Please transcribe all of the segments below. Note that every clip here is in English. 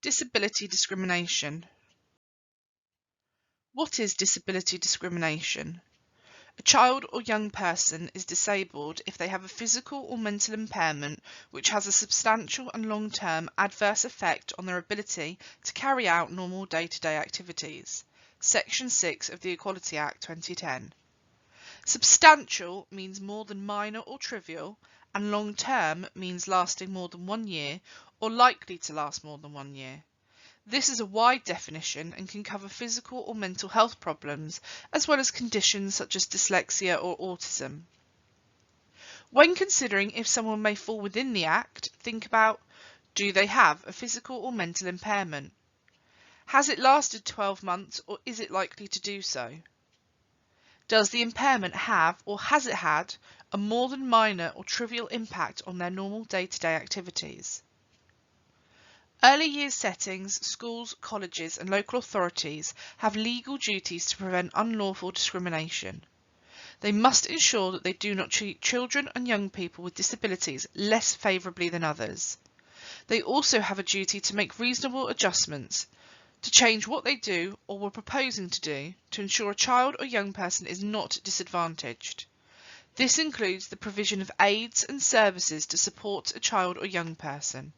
Disability discrimination. What is disability discrimination? A child or young person is disabled if they have a physical or mental impairment which has a substantial and long-term adverse effect on their ability to carry out normal day-to-day activities. Section 6 of the Equality Act 2010. Substantial means more than minor or trivial, and long-term means lasting more than 1 year or likely to last more than 1 year. This is a wide definition and can cover physical or mental health problems, as well as conditions such as dyslexia or autism. When considering if someone may fall within the Act, think about: do they have a physical or mental impairment? Has it lasted 12 months or is it likely to do so? Does the impairment have or has it had a more than minor or trivial impact on their normal day-to-day activities? Early years settings, schools, colleges and local authorities have legal duties to prevent unlawful discrimination. They must ensure that they do not treat children and young people with disabilities less favourably than others. They also have a duty to make reasonable adjustments, to change what they do or were proposing to do to ensure a child or young person is not disadvantaged. This includes the provision of aids and services to support a child or young person.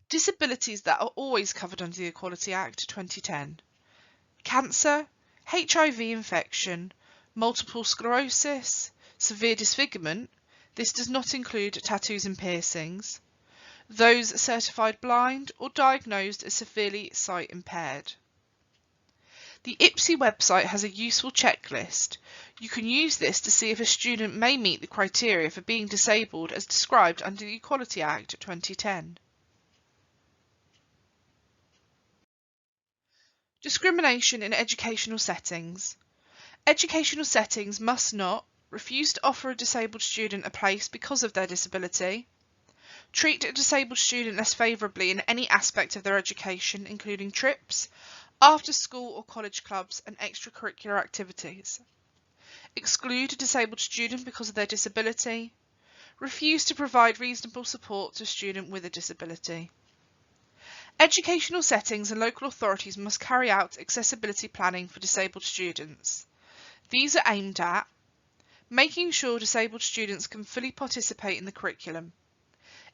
Disabilities that are always covered under the Equality Act 2010. Cancer, HIV infection, multiple sclerosis, severe disfigurement. This does not include tattoos and piercings. Those certified blind or diagnosed as severely sight impaired. The IPSI website has a useful checklist. You can use this to see if a student may meet the criteria for being disabled as described under the Equality Act 2010. Discrimination in educational settings. Educational settings must not refuse to offer a disabled student a place because of their disability, treat a disabled student less favourably in any aspect of their education, including trips, after-school or college clubs and extracurricular activities, exclude a disabled student because of their disability, refuse to provide reasonable support to a student with a disability. Educational settings and local authorities must carry out accessibility planning for disabled students. These are aimed at making sure disabled students can fully participate in the curriculum.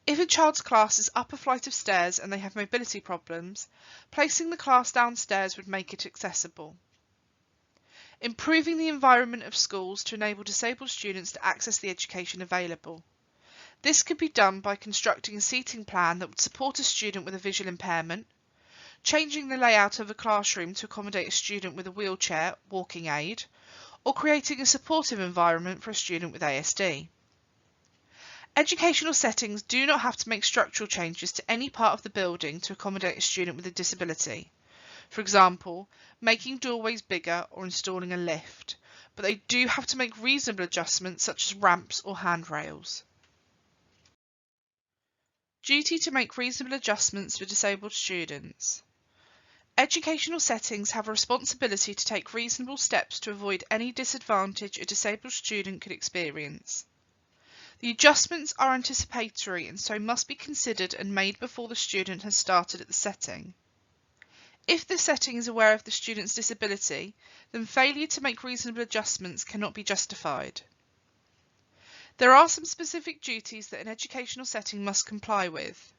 If a child's class is up a flight of stairs and they have mobility problems, placing the class downstairs would make it accessible. Improving the environment of schools to enable disabled students to access the education available. This could be done by constructing a seating plan that would support a student with a visual impairment, changing the layout of a classroom to accommodate a student with a wheelchair, walking aid, or creating a supportive environment for a student with ASD. Educational settings do not have to make structural changes to any part of the building to accommodate a student with a disability. For example, making doorways bigger or installing a lift, but they do have to make reasonable adjustments such as ramps or handrails. Duty to make reasonable adjustments for disabled students. Educational settings have a responsibility to take reasonable steps to avoid any disadvantage a disabled student could experience. The adjustments are anticipatory and so must be considered and made before the student has started at the setting. If the setting is aware of the student's disability, then failure to make reasonable adjustments cannot be justified. There are some specific duties that an educational setting must comply with.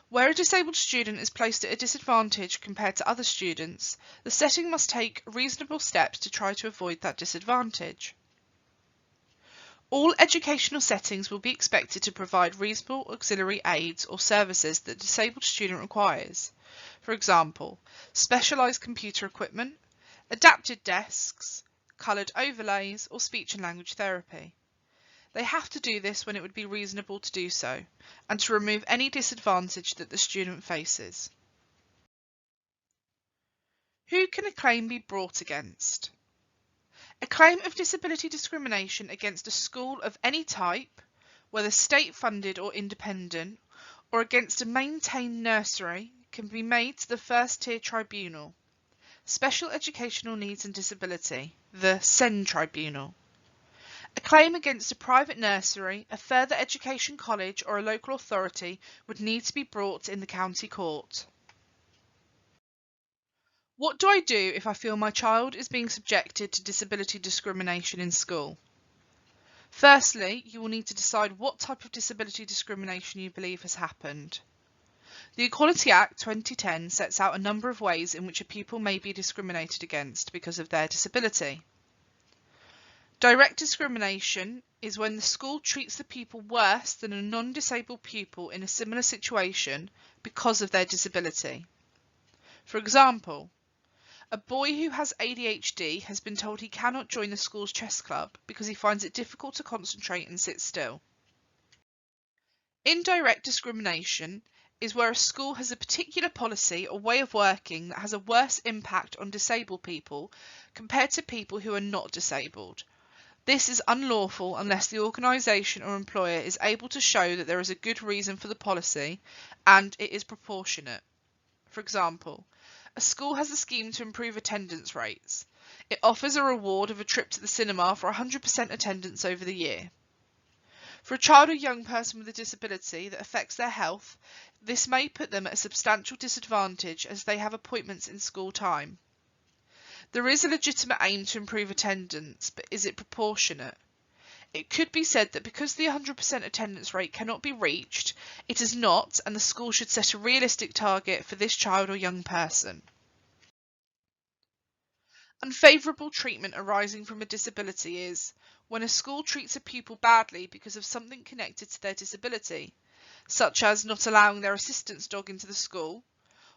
Where a disabled student is placed at a disadvantage compared to other students, the setting must take reasonable steps to try to avoid that disadvantage. All educational settings will be expected to provide reasonable auxiliary aids or services that a disabled student requires. For example, specialised computer equipment, adapted desks, coloured overlays, or speech and language therapy. They have to do this when it would be reasonable to do so, and to remove any disadvantage that the student faces. Who can a claim be brought against? A claim of disability discrimination against a school of any type, whether state-funded or independent, or against a maintained nursery, can be made to the first-tier tribunal, Special Educational Needs and Disability, the SEN Tribunal. A claim against a private nursery, a further education college or a local authority would need to be brought in the county court. What do I do if I feel my child is being subjected to disability discrimination in school? Firstly, you will need to decide what type of disability discrimination you believe has happened. The Equality Act 2010 sets out a number of ways in which a pupil may be discriminated against because of their disability. Direct discrimination is when the school treats the pupil worse than a non-disabled pupil in a similar situation because of their disability. For example, a boy who has ADHD has been told he cannot join the school's chess club because he finds it difficult to concentrate and sit still. Indirect discrimination is where a school has a particular policy or way of working that has a worse impact on disabled people compared to people who are not disabled. This is unlawful unless the organisation or employer is able to show that there is a good reason for the policy and it is proportionate. For example, a school has a scheme to improve attendance rates. It offers a reward of a trip to the cinema for 100% attendance over the year. For a child or young person with a disability that affects their health, this may put them at a substantial disadvantage as they have appointments in school time. There is a legitimate aim to improve attendance, but is it proportionate? It could be said that because the 100% attendance rate cannot be reached, it is not, and the school should set a realistic target for this child or young person. Unfavourable treatment arising from a disability is when a school treats a pupil badly because of something connected to their disability, such as not allowing their assistance dog into the school,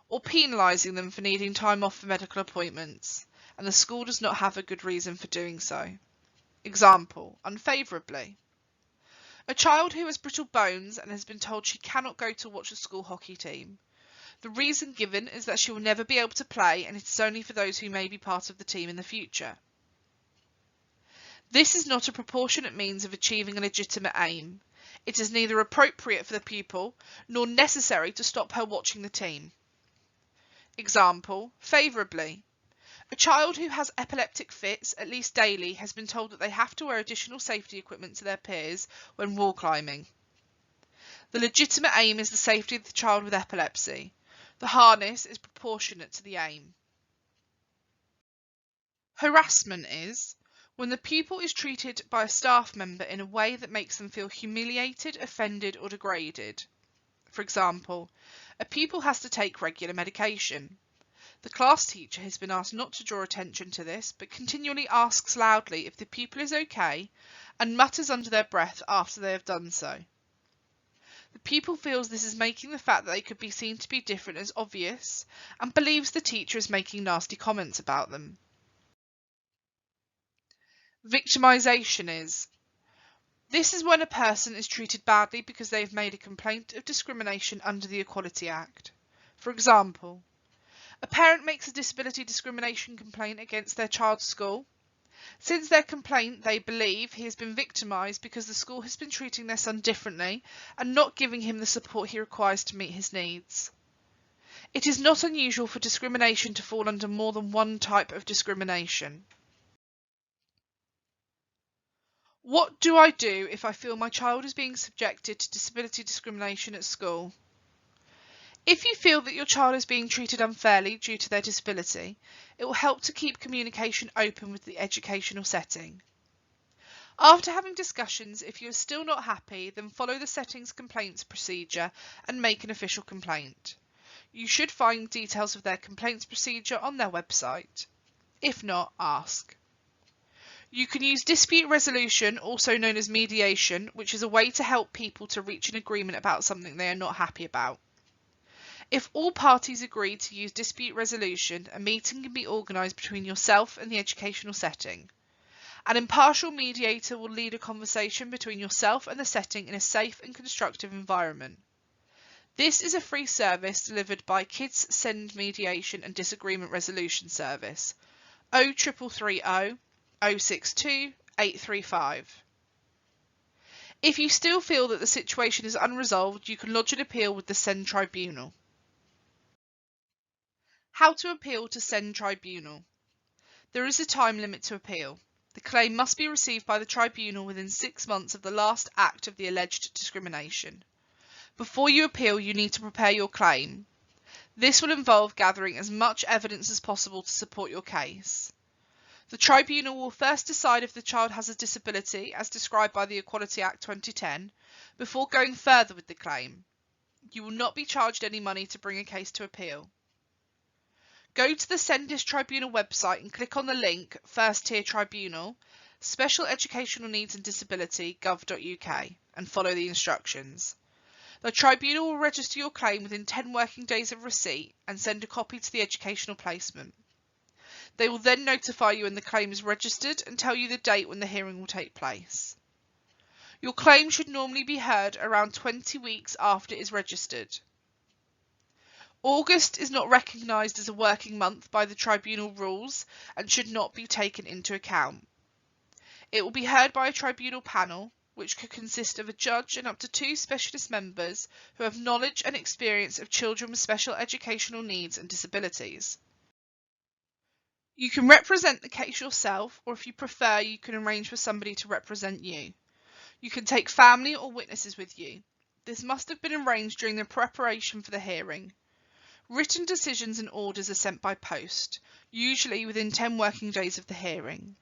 or penalising them for needing time off for medical appointments, and the school does not have a good reason for doing so. Example, unfavourably. A child who has brittle bones and has been told she cannot go to watch a school hockey team. The reason given is that she will never be able to play and it is only for those who may be part of the team in the future. This is not a proportionate means of achieving a legitimate aim. It is neither appropriate for the pupil nor necessary to stop her watching the team. Example, favourably. A child who has epileptic fits, at least daily, has been told that they have to wear additional safety equipment to their peers when wall climbing. The legitimate aim is the safety of the child with epilepsy. The harness is proportionate to the aim. Harassment is when the pupil is treated by a staff member in a way that makes them feel humiliated, offended or degraded. For example, a pupil has to take regular medication. The class teacher has been asked not to draw attention to this, but continually asks loudly if the pupil is okay and mutters under their breath after they have done so. The pupil feels this is making the fact that they could be seen to be different as obvious and believes the teacher is making nasty comments about them. Victimisation is this is when a person is treated badly because they have made a complaint of discrimination under the Equality Act. For example, a parent makes a disability discrimination complaint against their child's school. Since their complaint, they believe he has been victimised because the school has been treating their son differently and not giving him the support he requires to meet his needs. It is not unusual for discrimination to fall under more than one type of discrimination. What do I do if I feel my child is being subjected to disability discrimination at school? If you feel that your child is being treated unfairly due to their disability, it will help to keep communication open with the educational setting. After having discussions, if you are still not happy, then follow the setting's complaints procedure and make an official complaint. You should find details of their complaints procedure on their website. If not, ask. You can use dispute resolution, also known as mediation, which is a way to help people to reach an agreement about something they are not happy about. If all parties agree to use dispute resolution, a meeting can be organised between yourself and the educational setting. An impartial mediator will lead a conversation between yourself and the setting in a safe and constructive environment. This is a free service delivered by Kids Send Mediation and Disagreement Resolution Service 0330 062 835. If you still feel that the situation is unresolved, you can lodge an appeal with the Send Tribunal. How to appeal to Send Tribunal. There is a time limit to appeal. The claim must be received by the tribunal within 6 months of the last act of the alleged discrimination. Before you appeal, you need to prepare your claim. This will involve gathering as much evidence as possible to support your case. The tribunal will first decide if the child has a disability as described by the Equality Act 2010 before going further with the claim. You will not be charged any money to bring a case to appeal. Go to the Sendis Tribunal website and click on the link First Tier Tribunal, Special Educational Needs and Disability gov.uk and follow the instructions. The tribunal will register your claim within 10 working days of receipt and send a copy to the educational placement. They will then notify you when the claim is registered and tell you the date when the hearing will take place. Your claim should normally be heard around 20 weeks after it is registered. August is not recognised as a working month by the tribunal rules and should not be taken into account. It will be heard by a tribunal panel, which could consist of a judge and up to 2 specialist members who have knowledge and experience of children with special educational needs and disabilities. You can represent the case yourself, or if you prefer, you can arrange for somebody to represent you. You can take family or witnesses with you. This must have been arranged during the preparation for the hearing. Written decisions and orders are sent by post, usually within 10 working days of the hearing.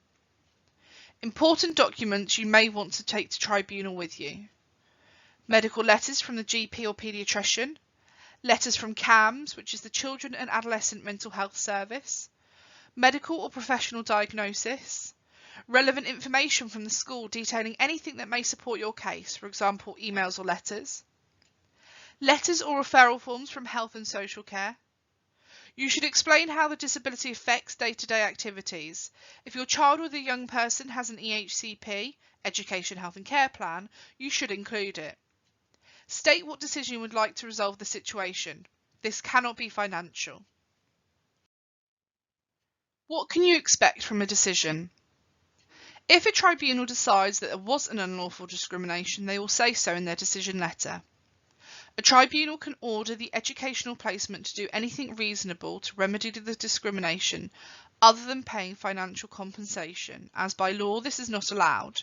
Important documents you may want to take to tribunal with you. Medical letters from the GP or paediatrician, letters from CAMS, which is the Children and Adolescent Mental Health Service, medical or professional diagnosis, relevant information from the school detailing anything that may support your case, for example, emails or letters, letters or referral forms from health and social care. You should explain how the disability affects day-to-day activities. If your child or the young person has an EHCP, Education, Health and Care Plan, you should include it. State what decision you would like to resolve the situation. This cannot be financial. What can you expect from a decision? If a tribunal decides that there was an unlawful discrimination, they will say so in their decision letter. A tribunal can order the educational placement to do anything reasonable to remedy the discrimination other than paying financial compensation, as by law this is not allowed.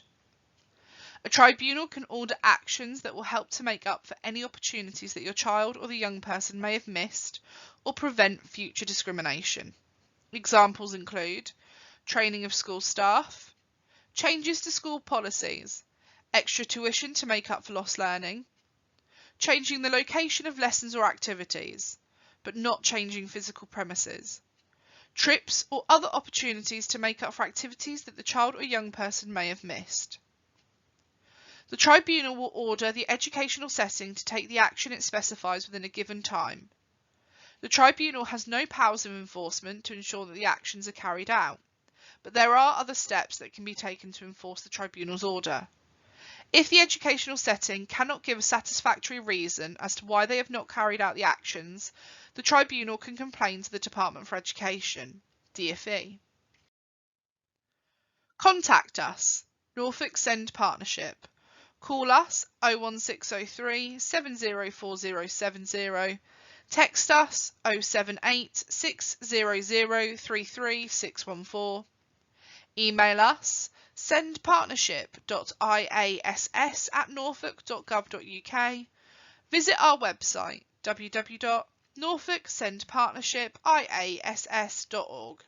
A tribunal can order actions that will help to make up for any opportunities that your child or the young person may have missed or prevent future discrimination. Examples include training of school staff, changes to school policies, extra tuition to make up for lost learning, changing the location of lessons or activities, but not changing physical premises, trips or other opportunities to make up for activities that the child or young person may have missed. The tribunal will order the educational setting to take the action it specifies within a given time. The tribunal has no powers of enforcement to ensure that the actions are carried out, but there are other steps that can be taken to enforce the tribunal's order. If the educational setting cannot give a satisfactory reason as to why they have not carried out the actions, the tribunal can complain to the Department for Education, DfE. Contact us, Norfolk Send Partnership. Call us 01603 704070, text us 078 600 33614, email us sendpartnership.iass@norfolk.gov.uk, visit our website www.norfolksendpartnershipiass.org.